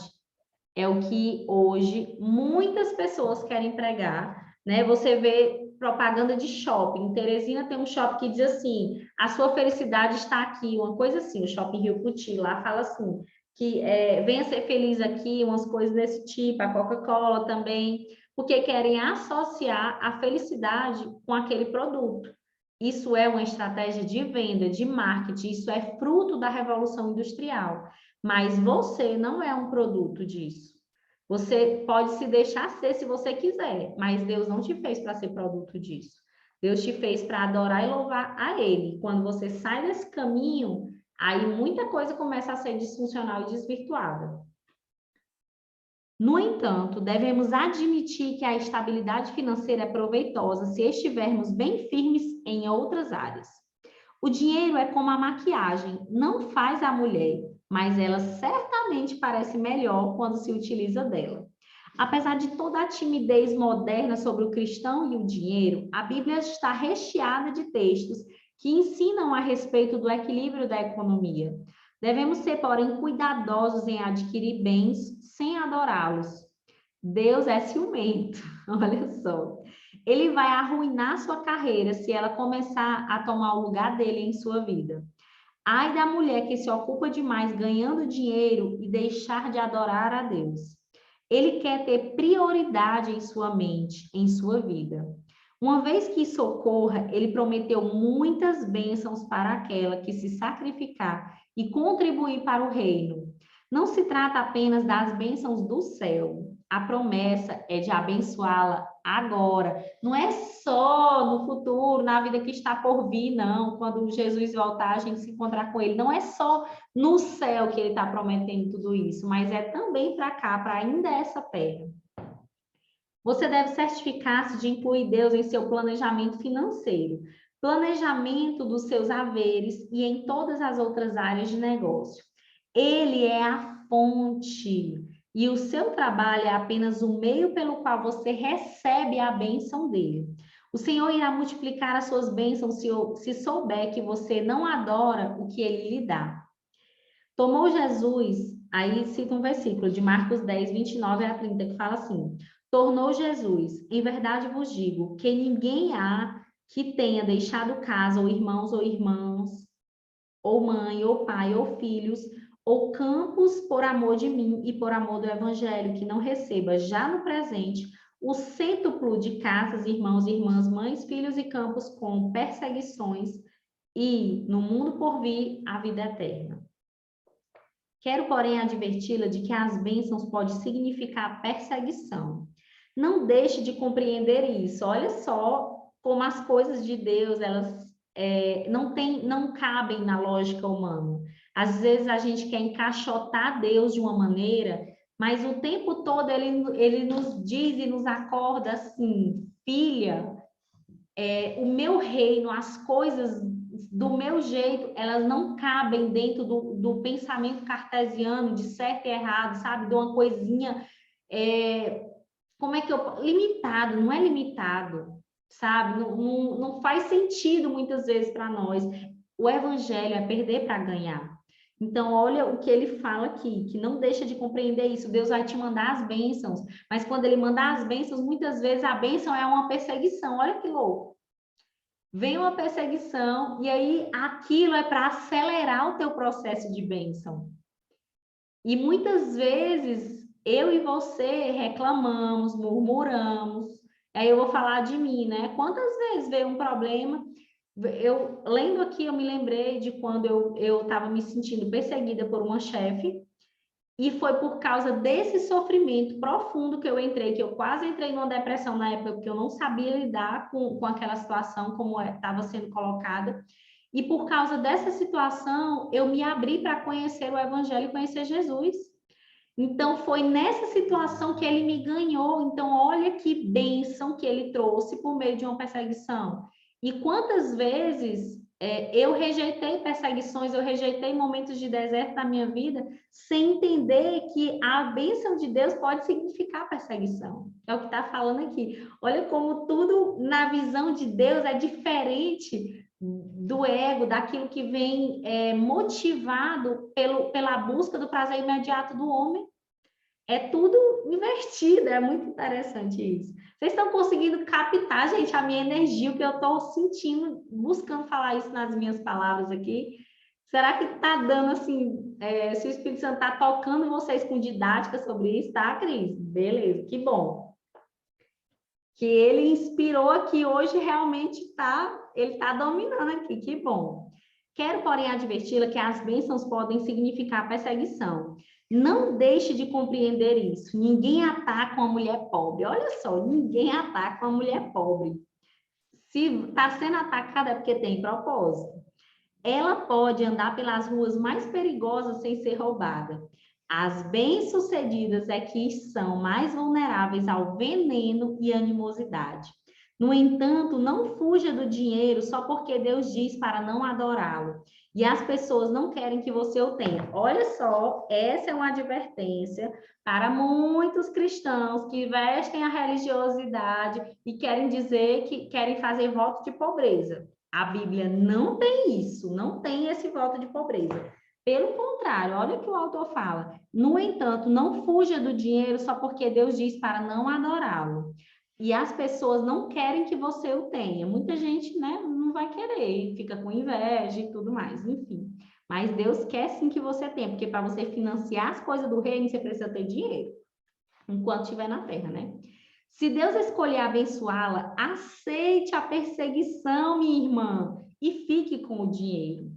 é o que hoje muitas pessoas querem pregar, né? Você vê propaganda de shopping. Em Teresina tem um shopping que diz assim, a sua felicidade está aqui, uma coisa assim, o Shopping Rio Puti, lá fala assim, que venha ser feliz aqui, umas coisas desse tipo, a Coca-Cola também, porque querem associar a felicidade com aquele produto. Isso é uma estratégia de venda, de marketing, isso é fruto da Revolução Industrial. Mas você não é um produto disso. Você pode se deixar ser se você quiser, mas Deus não te fez para ser produto disso. Deus te fez para adorar e louvar a Ele. Quando você sai desse caminho, aí muita coisa começa a ser disfuncional e desvirtuada. No entanto, devemos admitir que a estabilidade financeira é proveitosa se estivermos bem firmes em outras áreas. O dinheiro é como a maquiagem, não faz a mulher, mas ela certamente parece melhor quando se utiliza dela. Apesar de toda a timidez moderna sobre o cristão e o dinheiro, a Bíblia está recheada de textos que ensinam a respeito do equilíbrio da economia. Devemos ser, porém, cuidadosos em adquirir bens sem adorá-los. Deus é ciumento, olha só. Ele vai arruinar sua carreira se ela começar a tomar o lugar dele em sua vida. Ai da mulher que se ocupa demais ganhando dinheiro e deixar de adorar a Deus. Ele quer ter prioridade em sua mente, em sua vida. Uma vez que isso ocorra, ele prometeu muitas bênçãos para aquela que se sacrificar e contribuir para o reino. Não se trata apenas das bênçãos do céu. A promessa é de abençoá-la agora. Não é só no futuro, na vida que está por vir, não. Quando Jesus voltar, a gente se encontrar com ele. Não é só no céu que ele está prometendo tudo isso, mas é também para cá, para ainda essa terra. Você deve certificar-se de incluir Deus em seu planejamento financeiro, planejamento dos seus haveres e em todas as outras áreas de negócio. Ele é a fonte e o seu trabalho é apenas o meio pelo qual você recebe a bênção dele. O Senhor irá multiplicar as suas bênçãos se souber que você não adora o que ele lhe dá. Tomou Jesus, aí cita um versículo de Marcos 10, 29 a 30, que fala assim: tornou Jesus, em verdade vos digo, que ninguém há que tenha deixado casa, ou irmãos ou irmãs, ou mãe, ou pai, ou filhos, ou campos por amor de mim e por amor do evangelho, que não receba já no presente o cêntuplo de casas, irmãos e irmãs, mães, filhos e campos com perseguições e, no mundo por vir, a vida eterna. Quero, porém, adverti-la de que as bênçãos podem significar perseguição. Não deixe de compreender isso. Olha só como as coisas de Deus, elas não cabem na lógica humana. Às vezes a gente quer encaixotar Deus de uma maneira, mas o tempo todo ele nos diz e nos acorda assim: filha, o meu reino, as coisas do meu jeito, elas não cabem dentro do pensamento cartesiano de certo e errado, sabe? De uma coisinha, como é que limitado, não é limitado, sabe? Não faz sentido muitas vezes para nós. O evangelho é perder para ganhar. Então, olha o que ele fala aqui, que não deixa de compreender isso. Deus vai te mandar as bênçãos, mas quando ele mandar as bênçãos, muitas vezes a bênção é uma perseguição. Olha que louco. Vem uma perseguição e aí aquilo é para acelerar o teu processo de bênção. E muitas vezes eu e você reclamamos, murmuramos. Aí eu vou falar de mim, né? Quantas vezes veio um problema? Eu lembro aqui, eu me lembrei de quando eu estava me sentindo perseguida por uma chefe, e foi por causa desse sofrimento profundo que eu entrei, que eu quase entrei numa depressão na época, porque eu não sabia lidar com aquela situação como estava sendo colocada. E por causa dessa situação, eu me abri para conhecer o Evangelho e conhecer Jesus. Então, foi nessa situação que ele me ganhou. Então, olha que bênção que ele trouxe por meio de uma perseguição. E quantas vezes eu rejeitei perseguições, eu rejeitei momentos de deserto na minha vida, sem entender que a bênção de Deus pode significar perseguição. É o que está falando aqui. Olha como tudo na visão de Deus é diferente do ego, daquilo que vem motivado pela busca do prazer imediato do homem. É tudo invertido, é muito interessante isso. Vocês estão conseguindo captar, gente, a minha energia, o que eu estou sentindo, buscando falar isso nas minhas palavras aqui. Será que está dando assim, se o Espírito Santo está tocando vocês com didática sobre isso, tá, Cris? Beleza, que bom. Que ele inspirou aqui hoje, realmente ele está dominando aqui, que bom. Quero, porém, adverti-la que as bênçãos podem significar perseguição. Não deixe de compreender isso. Ninguém ataca uma mulher pobre. Olha só, ninguém ataca uma mulher pobre. Se está sendo atacada é porque tem propósito. Ela pode andar pelas ruas mais perigosas sem ser roubada. As bem-sucedidas é que são mais vulneráveis ao veneno e animosidade. No entanto, não fuja do dinheiro só porque Deus diz para não adorá-lo. E as pessoas não querem que você o tenha. Olha só, essa é uma advertência para muitos cristãos que vestem a religiosidade e querem dizer que querem fazer voto de pobreza. A Bíblia não tem isso, não tem esse voto de pobreza. Pelo contrário, olha o que o autor fala. No entanto, não fuja do dinheiro só porque Deus diz para não adorá-lo. E as pessoas não querem que você o tenha. Muita gente, né, não vai querer, fica com inveja e tudo mais, enfim. Mas Deus quer sim que você tenha, porque para você financiar as coisas do reino, você precisa ter dinheiro, enquanto estiver na terra, né? Se Deus escolher abençoá-la, aceite a perseguição, minha irmã, e fique com o dinheiro.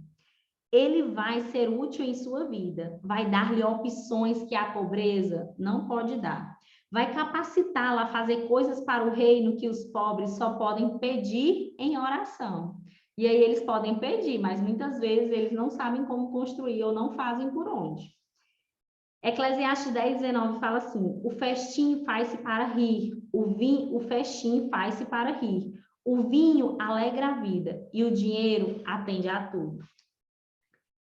Ele vai ser útil em sua vida, vai dar-lhe opções que a pobreza não pode dar. Vai capacitá-la a fazer coisas para o reino que os pobres só podem pedir em oração. E aí eles podem pedir, mas muitas vezes eles não sabem como construir ou não fazem por onde. Eclesiastes 10:19 fala assim: o festim faz-se para rir, o festim faz-se para rir. O vinho alegra a vida e o dinheiro atende a tudo.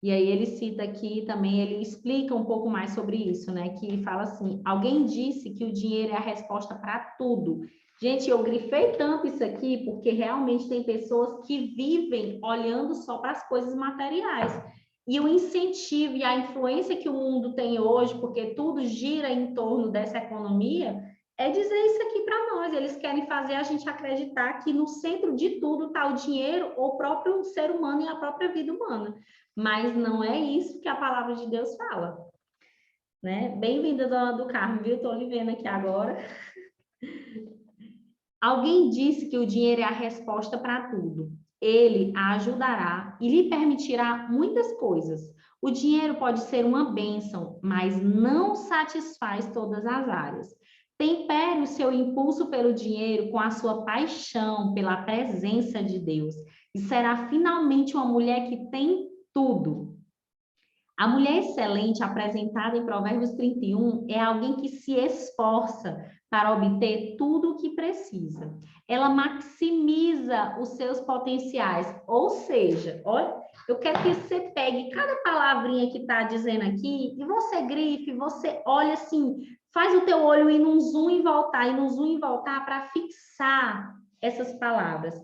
E aí ele cita aqui também, ele explica um pouco mais sobre isso, né? Que fala assim: alguém disse que o dinheiro é a resposta para tudo. Gente, eu grifei tanto isso aqui porque realmente tem pessoas que vivem olhando só para as coisas materiais. E o incentivo e a influência que o mundo tem hoje, porque tudo gira em torno dessa economia, é dizer isso aqui para nós. Eles querem fazer a gente acreditar que no centro de tudo está o dinheiro, ou o próprio ser humano e a própria vida humana. Mas não é isso que a palavra de Deus fala, né? Bem-vinda, dona do Carmo, viu? Estou lhe vendo aqui agora. Alguém disse que o dinheiro é a resposta para tudo. Ele a ajudará e lhe permitirá muitas coisas. O dinheiro pode ser uma bênção, mas não satisfaz todas as áreas. Tempere o seu impulso pelo dinheiro com a sua paixão pela presença de Deus e será finalmente uma mulher que tem tudo. A mulher excelente apresentada em Provérbios 31 é alguém que se esforça para obter tudo o que precisa. Ela maximiza os seus potenciais, ou seja, olha, eu quero que você pegue cada palavrinha que está dizendo aqui e você grife, você olha assim, faz o teu olho ir num zoom e voltar, e num zoom e voltar para fixar essas palavras.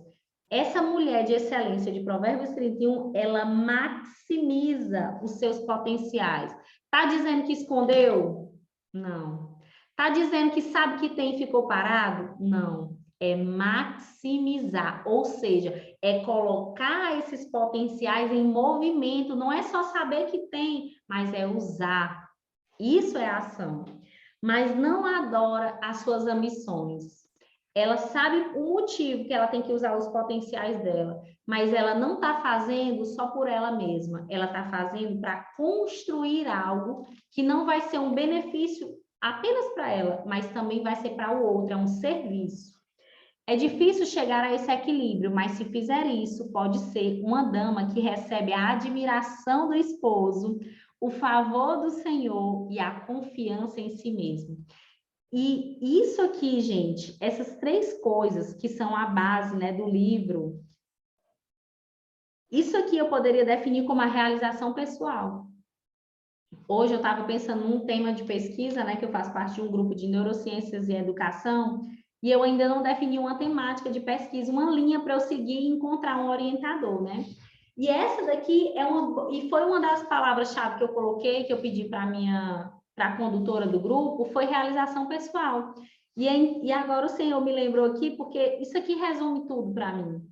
Essa mulher de excelência de Provérbios 31, ela maximiza os seus potenciais. Tá dizendo que escondeu? Não. Tá dizendo que sabe que tem e ficou parado? Não. É maximizar, ou seja, é colocar esses potenciais em movimento. Não é só saber que tem, mas é usar. Isso é ação. Mas não adora as suas ambições. Ela sabe o motivo que ela tem que usar os potenciais dela, mas ela não está fazendo só por ela mesma. Ela está fazendo para construir algo que não vai ser um benefício apenas para ela, mas também vai ser para o outro, é um serviço. É difícil chegar a esse equilíbrio, mas se fizer isso, pode ser uma dama que recebe a admiração do esposo, o favor do Senhor e a confiança em si mesmo. E isso aqui, gente, essas três coisas que são a base, né, do livro, isso aqui eu poderia definir como a realização pessoal. Hoje eu estava pensando num tema de pesquisa, né, que eu faço parte de um grupo de neurociências e educação, e eu ainda não defini uma temática de pesquisa, uma linha para eu seguir e encontrar um orientador, né? E essa daqui foi uma das palavras-chave que eu coloquei, que eu pedi para minha para a condutora do grupo foi realização pessoal. E agora o Senhor me lembrou aqui, porque isso aqui resume tudo para mim.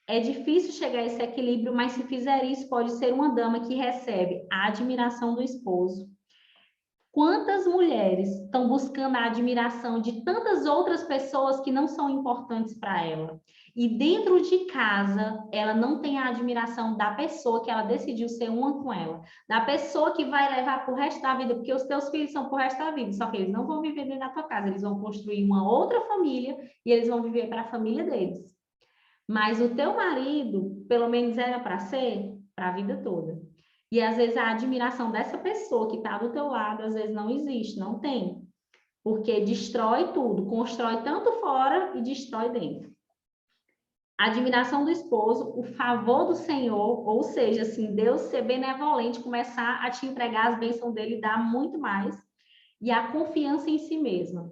É difícil chegar a esse equilíbrio, mas se fizer isso, pode ser uma dama que recebe a admiração do esposo. Quantas mulheres estão buscando a admiração de tantas outras pessoas que não são importantes para ela? E dentro de casa, ela não tem a admiração da pessoa que ela decidiu ser uma com ela, da pessoa que vai levar para o resto da vida, porque os teus filhos são para o resto da vida, só que eles não vão viver dentro da tua casa, eles vão construir uma outra família e eles vão viver para a família deles. Mas o teu marido, pelo menos era para ser, para a vida toda. E às vezes a admiração dessa pessoa que está do teu lado, às vezes não existe, não tem. Porque destrói tudo, constrói tanto fora e destrói dentro. A admiração do esposo, o favor do Senhor, ou seja, assim, Deus ser benevolente, começar a te entregar as bênçãos dele e dar muito mais. E a confiança em si mesma.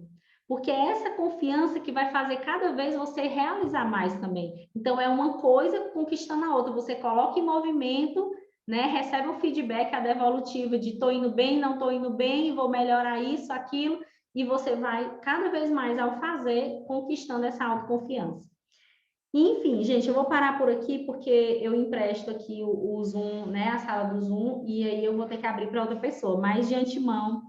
Porque é essa confiança que vai fazer cada vez você realizar mais também. Então, é uma coisa conquistando a outra. Você coloca em movimento, né? Recebe um feedback, a devolutiva de estou indo bem, não estou indo bem, vou melhorar isso, aquilo, e você vai cada vez mais ao fazer, conquistando essa autoconfiança. Enfim, gente, eu vou parar por aqui porque eu empresto aqui o Zoom, né? A sala do Zoom, e aí eu vou ter que abrir para outra pessoa. Mas de antemão,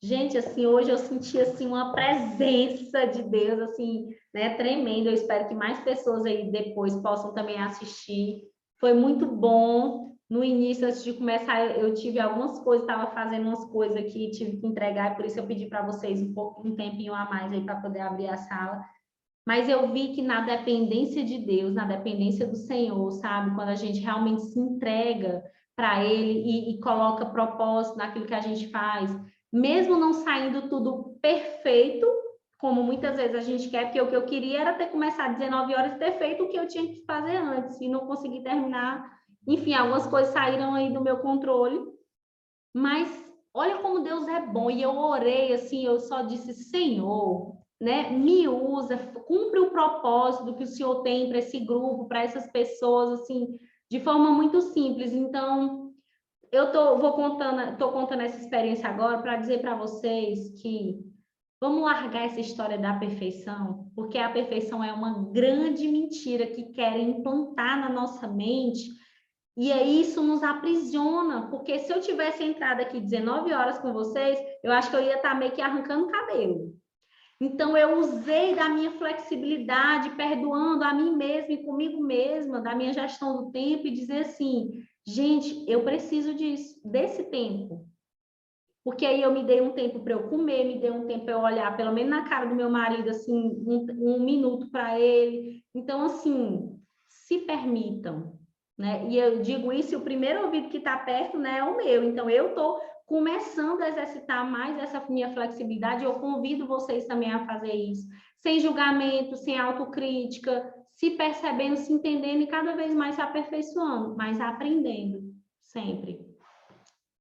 gente, assim, hoje eu senti assim uma presença de Deus, assim, né, tremendo. Eu espero que mais pessoas aí depois possam também assistir. Foi muito bom. No início, antes de começar, eu tive algumas coisas, estava fazendo umas coisas aqui, tive que entregar, e por isso eu pedi para vocês um tempinho a mais aí para poder abrir a sala. Mas eu vi que na dependência de Deus, na dependência do Senhor, sabe? Quando a gente realmente se entrega para Ele e coloca propósito naquilo que a gente faz, mesmo não saindo tudo perfeito, como muitas vezes a gente quer, porque o que eu queria era ter começado às 19 horas e ter feito o que eu tinha que fazer antes, e não consegui terminar. Enfim, algumas coisas saíram aí do meu controle, mas olha como Deus é bom. E eu orei assim, eu só disse, Senhor, né, me usa, cumpre o propósito que o Senhor tem para esse grupo, para essas pessoas, assim, de forma muito simples. Então, eu tô contando essa experiência agora para dizer para vocês que vamos largar essa história da perfeição, porque a perfeição é uma grande mentira que querem implantar na nossa mente, e aí isso nos aprisiona, porque se eu tivesse entrado aqui 19 horas com vocês, eu acho que eu ia estar meio que arrancando o cabelo. Então, eu usei da minha flexibilidade, perdoando a mim mesma e comigo mesma, da minha gestão do tempo, e dizer assim, gente, eu preciso disso, desse tempo. Porque aí eu me dei um tempo para eu comer, me dei um tempo para eu olhar, pelo menos na cara do meu marido, assim, um minuto para ele. Então, assim, se permitam, né? E eu digo isso, e o primeiro ouvido que está perto, né, é o meu. Então, eu estou começando a exercitar mais essa minha flexibilidade, eu convido vocês também a fazer isso, sem julgamento, sem autocrítica, se percebendo, se entendendo e cada vez mais se aperfeiçoando, mas aprendendo sempre,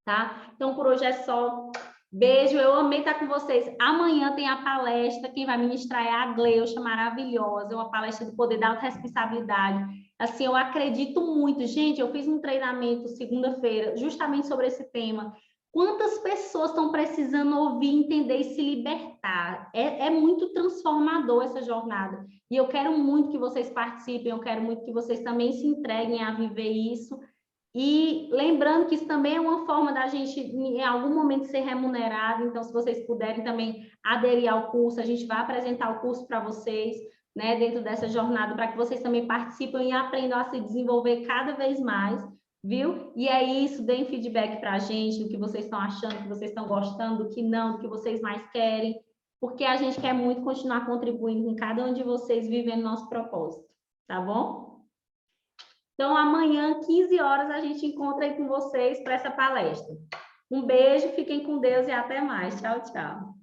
tá? Então, por hoje é só. Beijo, eu amei estar com vocês. Amanhã tem a palestra, quem vai ministrar é a Gleucha, maravilhosa, uma palestra do poder da autorresponsabilidade. Assim, eu acredito muito. Gente, eu fiz um treinamento segunda-feira justamente sobre esse tema. Quantas pessoas estão precisando ouvir, entender e se libertar? É muito transformador essa jornada. E eu quero muito que vocês participem, eu quero muito que vocês também se entreguem a viver isso. E lembrando que isso também é uma forma da gente, em algum momento, ser remunerado. Então, se vocês puderem também aderir ao curso, a gente vai apresentar o curso para vocês, né, dentro dessa jornada, para que vocês também participem e aprendam a se desenvolver cada vez mais, viu? E é isso, deem feedback para a gente, do que vocês estão achando, do que vocês estão gostando, do que não, do que vocês mais querem, porque a gente quer muito continuar contribuindo com cada um de vocês, vivendo nosso propósito, tá bom? Então, amanhã, 15 horas, a gente encontra aí com vocês para essa palestra. Um beijo, fiquem com Deus e até mais. Tchau, tchau.